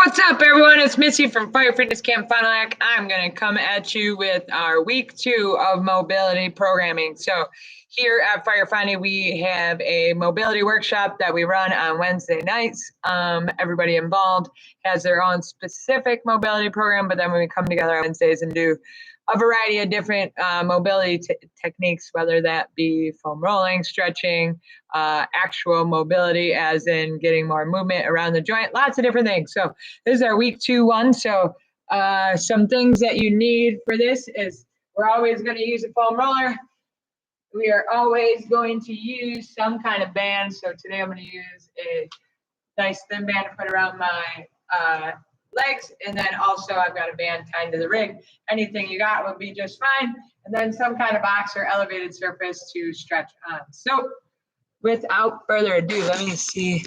What's up, everyone? It's Missy from Fire Fitness Camp Fond du Lac. I'm going to come at you with our week 2 of mobility programming. So here at Fire Fond du Lac, we have a mobility workshop that we run on Wednesday nights. Everybody involved has their own specific mobility program, but then when we come together on Wednesdays and do a variety of different mobility techniques, whether that be foam rolling, stretching, actual mobility, as in getting more movement around the joint, lots of different things. So this is our week 2 one. So some things that you need for this is we're always going to use a foam roller. We are always going to use some kind of band. So today I'm going to use a nice thin band to put around my legs, and then also I've got a band tied to the rig. Anything you got will be just fine, and then some kind of box or elevated surface to stretch on. So without further ado, let me see.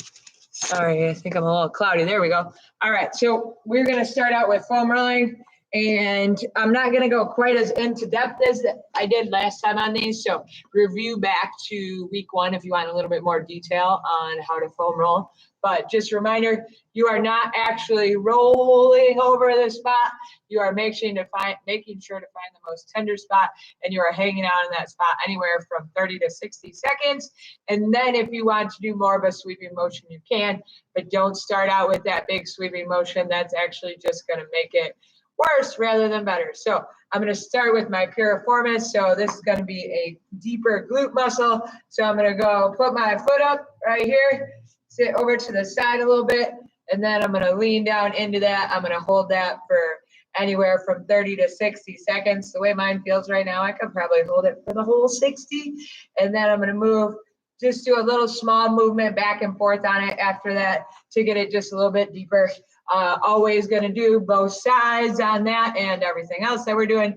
Sorry, I think I'm a little cloudy. There we go. All right, so we're going to start out with foam rolling, and I'm not going to go quite as into depth as I did last time on these. So review back to week 1 if you want a little bit more detail on how to foam roll. But just a reminder, you are not actually rolling over the spot. You are making sure to find the most tender spot, and you are hanging out in that spot anywhere from 30 to 60 seconds. And then if you want to do more of a sweeping motion, you can, but don't start out with that big sweeping motion. That's actually just going to make it worse rather than better. So I'm going to start with my piriformis. So this is going to be a deeper glute muscle. So I'm going to go put my foot up right here, sit over to the side a little bit, and then I'm going to lean down into that. I'm going to hold that for anywhere from 30 to 60 seconds. The way mine feels right now, I could probably hold it for the whole 60. And then I'm going to move, just do a little small movement back and forth on it after that to get it just a little bit deeper. Always going to do both sides on that and everything else that we're doing.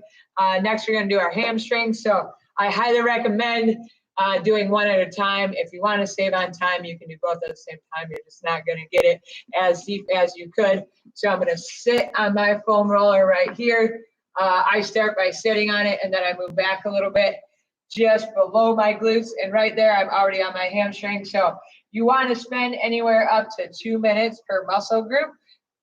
Next, we're going to do our hamstrings. So I highly recommend doing one at a time. If you want to save on time, you can do both at the same time. You're just not going to get it as deep as you could. So I'm going to sit on my foam roller right here. I start by sitting on it, and then I move back a little bit just below my glutes. And right there, I'm already on my hamstring. So you want to spend anywhere up to 2 minutes per muscle group.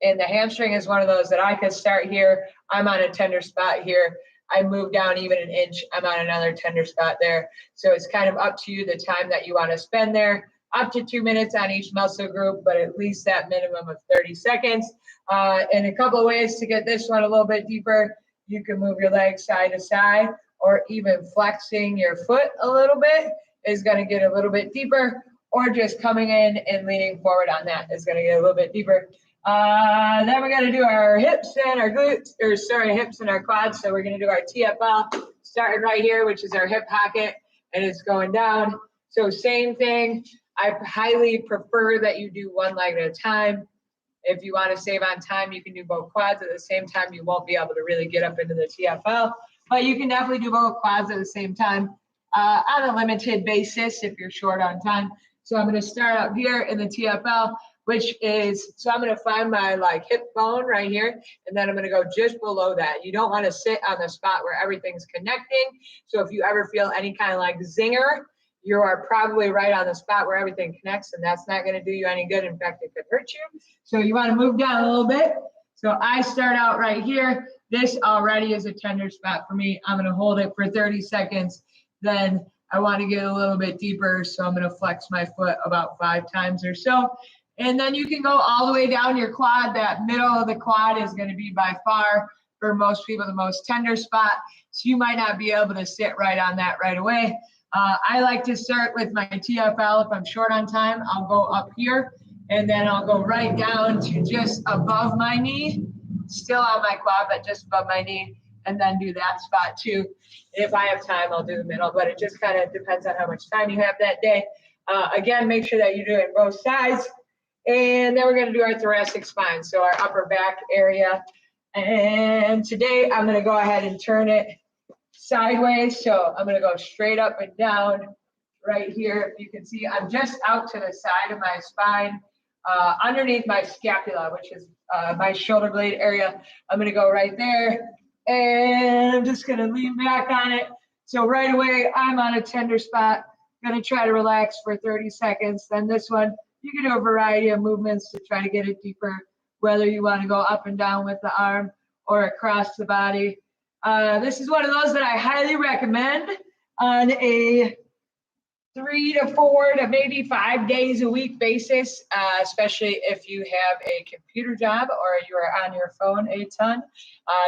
And the hamstring is one of those that I could start here. I'm on a tender spot here. I move down even an inch, I'm on another tender spot there. So it's kind of up to you the time that you want to spend there. Up to 2 minutes on each muscle group, but at least that minimum of 30 seconds. And a couple of ways to get this one a little bit deeper. You can move your legs side to side, or even flexing your foot a little bit is going to get a little bit deeper, or just coming in and leaning forward on that is going to get a little bit deeper. Then we're going to do our hips and our glutes, hips and our quads. So we're going to do our TFL, starting right here, which is our hip pocket, and it's going down. So same thing. I highly prefer that you do one leg at a time. If you want to save on time, you can do both quads at the same time. You won't be able to really get up into the TFL, but you can definitely do both quads at the same time on a limited basis if you're short on time. So I'm going to start up here in the TFL, which is, so I'm going to find my hip bone right here, and then I'm going to go just below that. You don't want to sit on the spot where everything's connecting. So if you ever feel any kind of zinger, you are probably right on the spot where everything connects, and that's not going to do you any good. In fact, it could hurt you. So you want to move down a little bit. So I start out right here. This already is a tender spot for me. I'm going to hold it for 30 seconds. Then I want to get a little bit deeper, so I'm going to flex my foot about 5 times or so. And then you can go all the way down your quad. That middle of the quad is going to be by far, for most people, the most tender spot. So you might not be able to sit right on that right away. I like to start with my TFL. If I'm short on time, I'll go up here, and then I'll go right down to just above my knee, still on my quad, but just above my knee, and then do that spot too. If I have time, I'll do the middle, but it just kind of depends on how much time you have that day. Again, make sure that you're doing both sides. And then we're going to do our thoracic spine, so our upper back area. And today I'm going to go ahead and turn it sideways. So I'm going to go straight up and down right here. If you can see, I'm just out to the side of my spine, underneath my scapula, which is my shoulder blade area. I'm going to go right there, and I'm just going to lean back on it. So right away, I'm on a tender spot. I'm going to try to relax for 30 seconds. Then this one, you can do a variety of movements to try to get it deeper. whether you want to go up and down with the arm or across the body. This is one of those that I highly recommend on a 3 to 4 to maybe 5 days a week basis, especially if you have a computer job or you are on your phone a ton.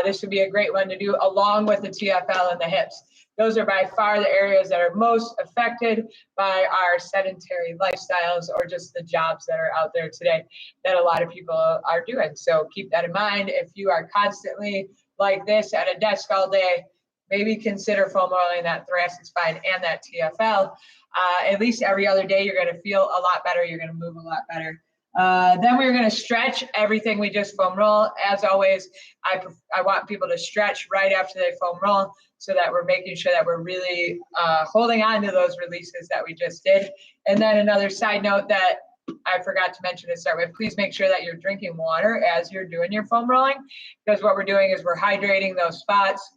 This would be a great one to do along with the TFL and the hips. Those are by far the areas that are most affected by our sedentary lifestyles or just the jobs that are out there today that a lot of people are doing. So keep that in mind. If you are constantly like this at a desk all day, maybe consider foam rolling that thoracic spine and that TFL. At least every other day, you're going to feel a lot better. You're going to move a lot better. Then we're going to stretch everything we just foam roll. As always, I want people to stretch right after they foam roll so that we're making sure that we're really holding on to those releases that we just did. And then another side note that I forgot to mention to start with, please make sure that you're drinking water as you're doing your foam rolling, because what we're doing is we're hydrating those spots,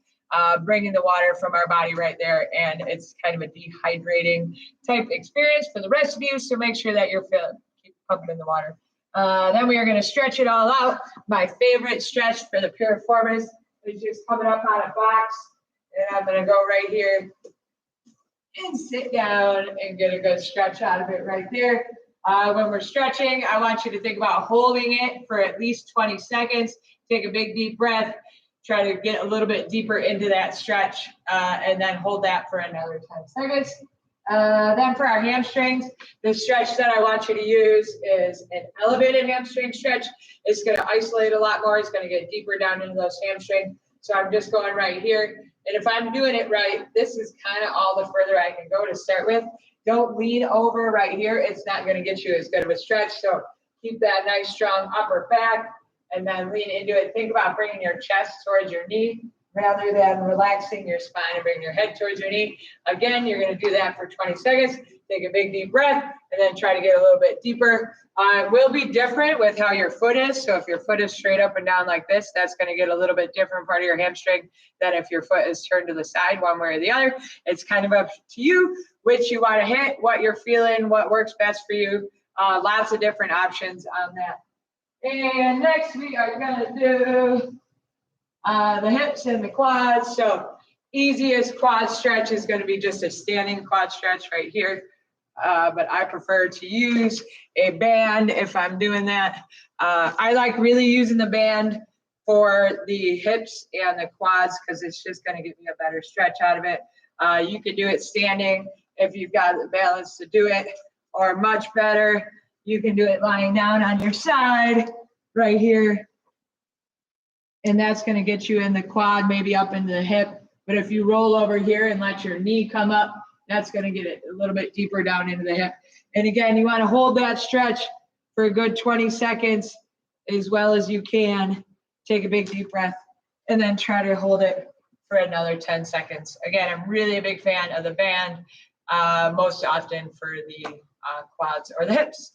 bringing the water from our body right there, and it's kind of a dehydrating type experience for the rest of you, so make sure that you're keep pumping in the water. Then we are going to stretch it all out. My favorite stretch for the Piriformis is just coming up on a box, and I'm going to go right here and sit down and get a good stretch out of it right there. When we're stretching, I want you to think about holding it for at least 20 seconds. Take a big deep breath. Try to get a little bit deeper into that stretch, and then hold that for another 10 seconds. Then for our hamstrings, the stretch that I want you to use is an elevated hamstring stretch. It's going to isolate a lot more. It's going to get deeper down into those hamstrings. So I'm just going right here. And if I'm doing it right, this is kind of all the further I can go to start with. Don't lean over right here. It's not going to get you as good of a stretch. So keep that nice, strong upper back, and then lean into it. Think about bringing your chest towards your knee rather than relaxing your spine and bringing your head towards your knee. Again, you're going to do that for 20 seconds. Take a big deep breath and then try to get a little bit deeper. It will be different with how your foot is. So if your foot is straight up and down like this, that's going to get a little bit different part of your hamstring than if your foot is turned to the side one way or the other. It's kind of up to you which you want to hit, what you're feeling, what works best for you. Lots of different options on that. And next we are going to do the hips and the quads. So easiest quad stretch is going to be just a standing quad stretch right here. But I prefer to use a band if I'm doing that. I like really using the band for the hips and the quads because it's just going to give me a better stretch out of it. You can do it standing if you've got the balance to do it, or much better, you can do it lying down on your side right here. And that's going to get you in the quad, maybe up into the hip. But if you roll over here and let your knee come up, that's going to get it a little bit deeper down into the hip. And again, you want to hold that stretch for a good 20 seconds as well as you can. Take a big deep breath and then try to hold it for another 10 seconds. Again, I'm really a big fan of the band, most often for the quads or the hips.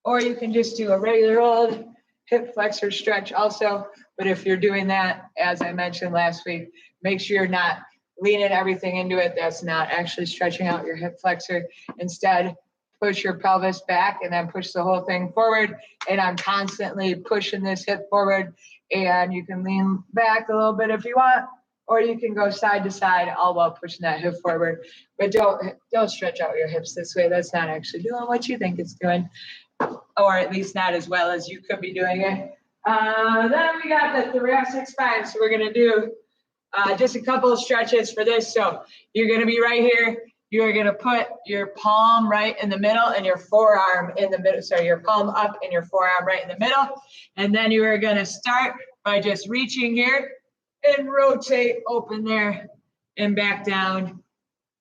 Or you can just do a regular old hip flexor stretch also. But if you're doing that, as I mentioned last week, make sure you're not leaning everything into it. That's not actually stretching out your hip flexor. Instead, push your pelvis back and then push the whole thing forward. And I'm constantly pushing this hip forward. And you can lean back a little bit if you want, or you can go side to side all while pushing that hip forward. But don't stretch out your hips this way. That's not actually doing what you think it's doing, or at least not as well as you could be doing it. Then we got the thoracic spine. So we're going to do just a couple of stretches for this. So you're going to be right here. You're going to put your palm right in the middle and your forearm in the middle. So your palm up and your forearm right in the middle. And then you are going to start by just reaching here and rotate open there and back down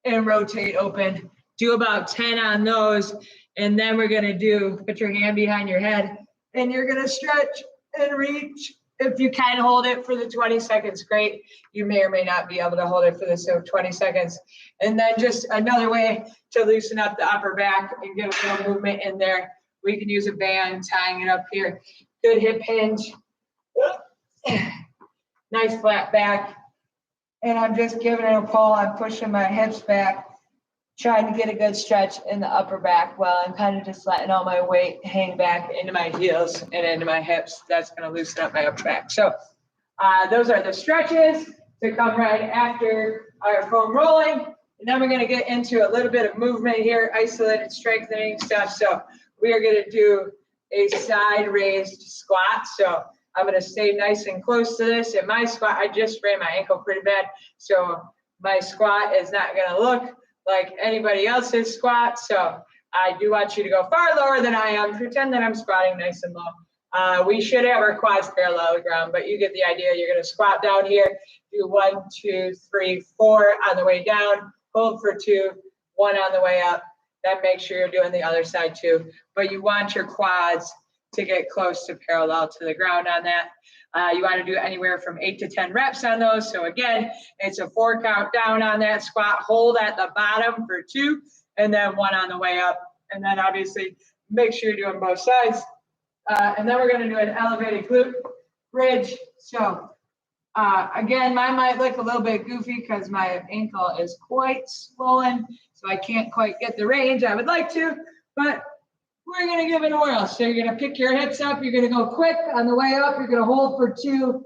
and rotate open. Do about 10 on those. And then we're going to put your hand behind your head and you're going to stretch and reach. If you can hold it for the 20 seconds, great. You may or may not be able to hold it for the 20 seconds. And then just another way to loosen up the upper back and get a little movement in there. We can use a band, tying it up here. Good hip hinge. Nice flat back. And I'm just giving it a pull. I'm pushing my hips back trying to get a good stretch in the upper back while I'm kind of just letting all my weight hang back into my heels and into my hips. That's going to loosen up my upper back. So those are the stretches to come right after our foam rolling. And then we're going to get into a little bit of movement here, isolated strengthening stuff. So we are going to do a side raised squat. So I'm going to stay nice and close to this. In my squat, I just sprained my ankle pretty bad. So my squat is not going to look like anybody else's squat. So I do want you to go far lower than I am. Pretend that I'm squatting nice and low. We should have our quads parallel to the ground, but you get the idea. You're going to squat down here, do 1, 2, 3, 4 on the way down, hold for 2, 1 on the way up. Then make sure you're doing the other side too. But you want your quads to get close to parallel to the ground on that. You want to do anywhere from 8 to 10 reps on those. So again, it's a 4 count down on that squat, hold at the bottom for 2, and then 1 on the way up. And then obviously make sure you're doing both sides. And then we're going to do an elevated glute bridge. So again, mine might look a little bit goofy because my ankle is quite swollen, so I can't quite get the range I would like to, but we're going to give it a whirl. So you're going to pick your hips up. You're going to go quick on the way up. You're going to hold for 2,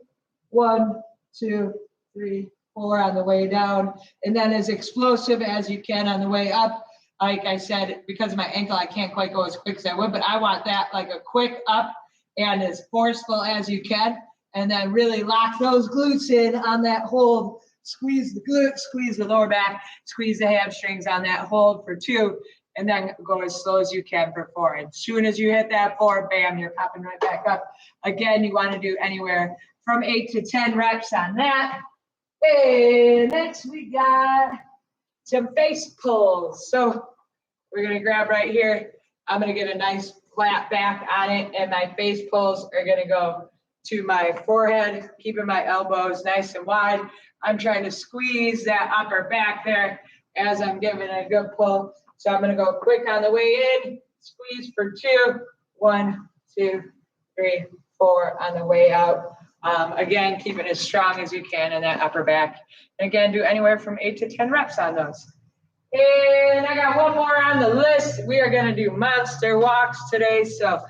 1, 2, 3, 4 on the way down. And then as explosive as you can on the way up. Like I said, because of my ankle, I can't quite go as quick as I would, but I want that like a quick up and as forceful as you can. And then really lock those glutes in on that hold. Squeeze the glute, squeeze the lower back, squeeze the hamstrings on that hold for 2. And then go as slow as you can for 4. And as soon as you hit that 4, bam, you're popping right back up. Again, you want to do anywhere from 8 to 10 reps on that. And next we got some face pulls. So we're going to grab right here. I'm going to get a nice flat back on it. And my face pulls are going to go to my forehead, keeping my elbows nice and wide. I'm trying to squeeze that upper back there as I'm giving a good pull. So I'm going to go quick on the way in, squeeze for 2, 1, 2, 3, 4 on the way out. Again, keep it as strong as you can in that upper back. And again, do anywhere from 8 to 10 reps on those. And I got one more on the list. We are going to do monster walks today. So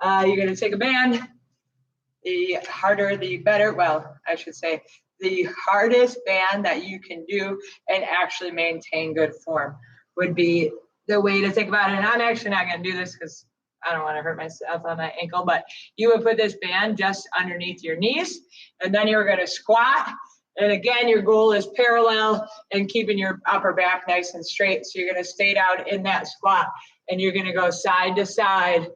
you're going to take a band. The harder, the better. Well, I should say the hardest band that you can do and actually maintain good form would be the way to think about it. And I'm actually not going to do this because I don't want to hurt myself on my ankle, but you would put this band just underneath your knees, and then you're going to squat. And again, your goal is parallel and keeping your upper back nice and straight. So you're going to stay down in that squat, and you're going to go side to side,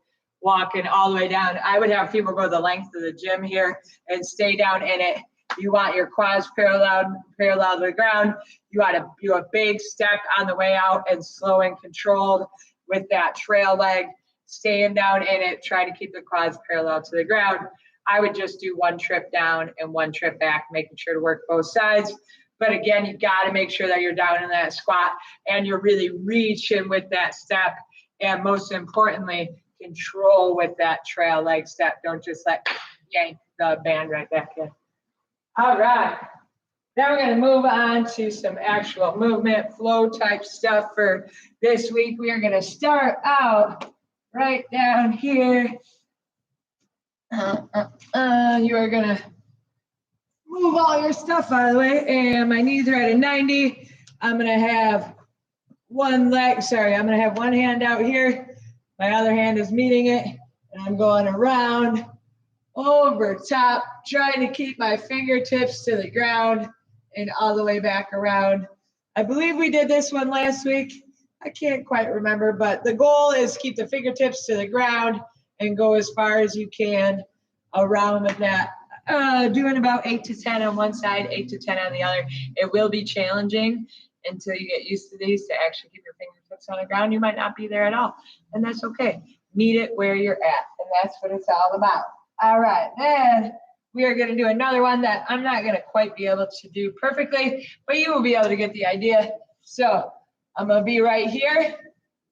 walking all the way down. I would have people go the length of the gym here and stay down in it. You want your quads parallel to the ground. You want to do a big step on the way out and slow and controlled with that trail leg, staying down in it, try to keep the quads parallel to the ground. I would just do 1 trip down and 1 trip back, making sure to work both sides. But again, you got to make sure that you're down in that squat and you're really reaching with that step. And most importantly, control with that trail leg step. Don't just yank the band right back in. All right, now we're going to move on to some actual movement flow type stuff for this week. We are going to start out right down here. You are going to move all your stuff out of the way, and my knees are at a 90. I'm going to have one hand out here. My other hand is meeting it, and I'm going around, over top, trying to keep my fingertips to the ground and all the way back around. I believe we did this one last week. I can't quite remember, but the goal is keep the fingertips to the ground and go as far as you can around with that. Doing about 8 to 10 on one side, 8 to 10 on the other. It will be challenging until you get used to these to actually keep your fingertips on the ground. You might not be there at all, and that's okay. Meet it where you're at, and that's what it's all about. All right, then we are going to do another one that I'm not going to quite be able to do perfectly, but you will be able to get the idea. So I'm going to be right here,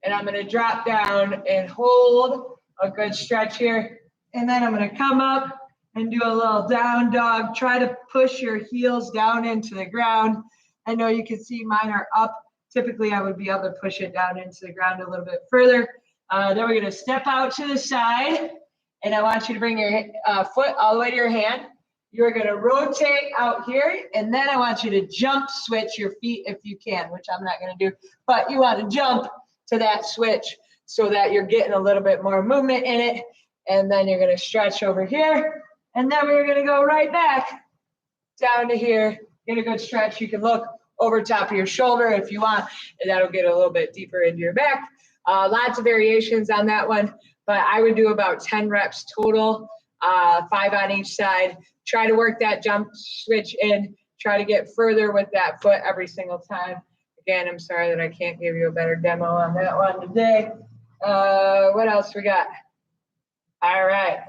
and I'm going to drop down and hold a good stretch here. And then I'm going to come up and do a little down dog. Try to push your heels down into the ground. I know you can see mine are up typically I would be able to push it down into the ground a little bit further. Then we're going to step out to the side, and I want you to bring your foot all the way to your hand. You're going to rotate out here, and then I want you to jump switch your feet if you can, which I'm not going to do, but you want to jump to that switch so that you're getting a little bit more movement in it. And then you're going to stretch over here, and then we're going to go right back down to here. Get a good stretch. You can look over top of your shoulder if you want, and that'll get a little bit deeper into your back. Lots of variations on that one, but I would do about 10 reps total, 5 on each side. Try to work that jump switch in. Try to get further with that foot every single time. Again, I'm sorry that I can't give you a better demo on that one today. What else we got? All right.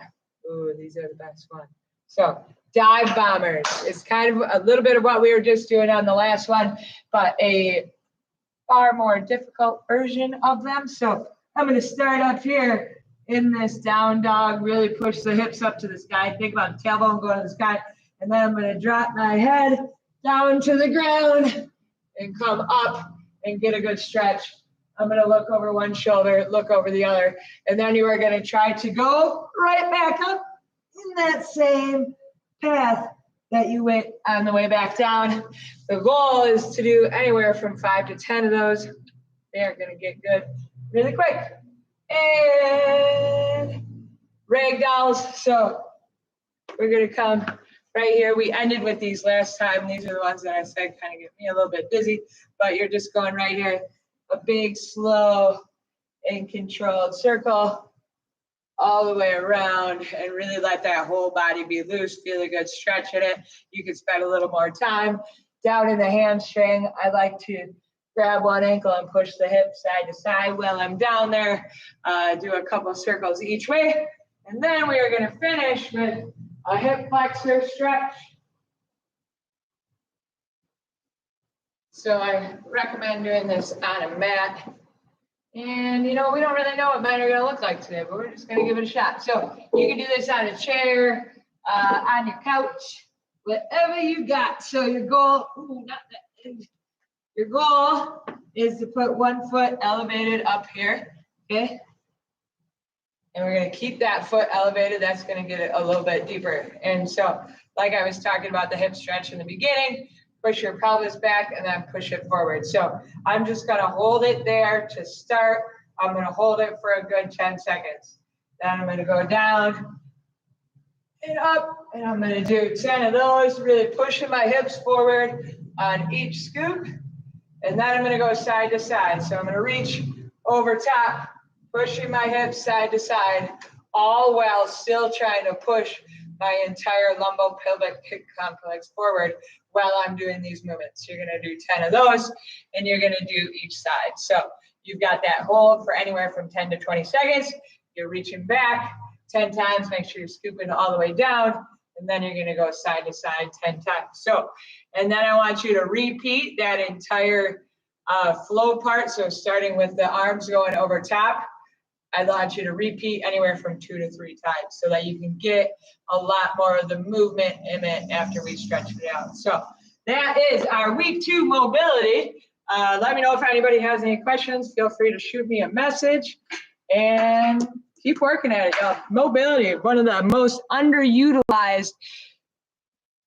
Ooh, these are the best ones. So dive bombers is kind of a little bit of what we were just doing on the last one, but a far more difficult version of them. So I'm going to start up here in this down dog, really push the hips up to the sky. Think about the tailbone going to the sky. And then I'm going to drop my head down to the ground and come up and get a good stretch. I'm going to look over one shoulder, look over the other. And then you are going to try to go right back up in that same path that you went on the way back down. The goal is to do anywhere from 5 to 10 of those. They are going to get good really quick. And ragdolls. So we're going to come right here. We ended with these last time. These are the ones that I said kind of get me a little bit dizzy, but you're just going right here. A big, slow, and controlled circle all the way around, and really let that whole body be loose. Feel a good stretch in it. You can spend a little more time down in the hamstring. I like to grab one ankle and push the hip side to side while I'm down there. Do a couple circles each way, and then we are going to finish with a hip flexor stretch. So I recommend doing this on a mat. And, you know, we don't really know what mine are going to look like today, but we're just going to give it a shot. So you can do this on a chair, on your couch, whatever you got. So your goal, your goal is to put one foot elevated up here, okay? And we're going to keep that foot elevated. That's going to get it a little bit deeper. And so, like I was talking about the hip stretch in the beginning, push your pelvis back and then push it forward. So I'm just going to hold it there to start. I'm going to hold it for a good 10 seconds. Then I'm going to go down and up, and I'm going to do 10 of those, really pushing my hips forward on each scoop. And then I'm going to go side to side. So I'm going to reach over top, pushing my hips side to side, all while still trying to push my entire lumbopelvic hip complex forward while I'm doing these movements. You're going to do 10 of those, and you're going to do each side. So you've got that hold for anywhere from 10 to 20 seconds. You're reaching back 10 times. Make sure you're scooping all the way down, and then you're going to go side to side 10 times. So, and then I want you to repeat that entire flow part. So starting with the arms going over top, I want you to repeat anywhere from 2 to 3 times so that you can get a lot more of the movement in it after we stretch it out. So that is our week 2 mobility. Let me know if anybody has any questions. Feel free to shoot me a message and keep working at it. Mobility, one of the most underutilized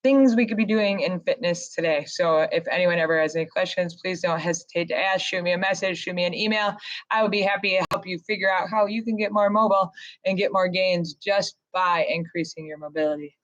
things we could be doing in fitness today. So if anyone ever has any questions, please don't hesitate to ask. Shoot me a message, shoot me an email. I would be happy to help you figure out how you can get more mobile and get more gains just by increasing your mobility.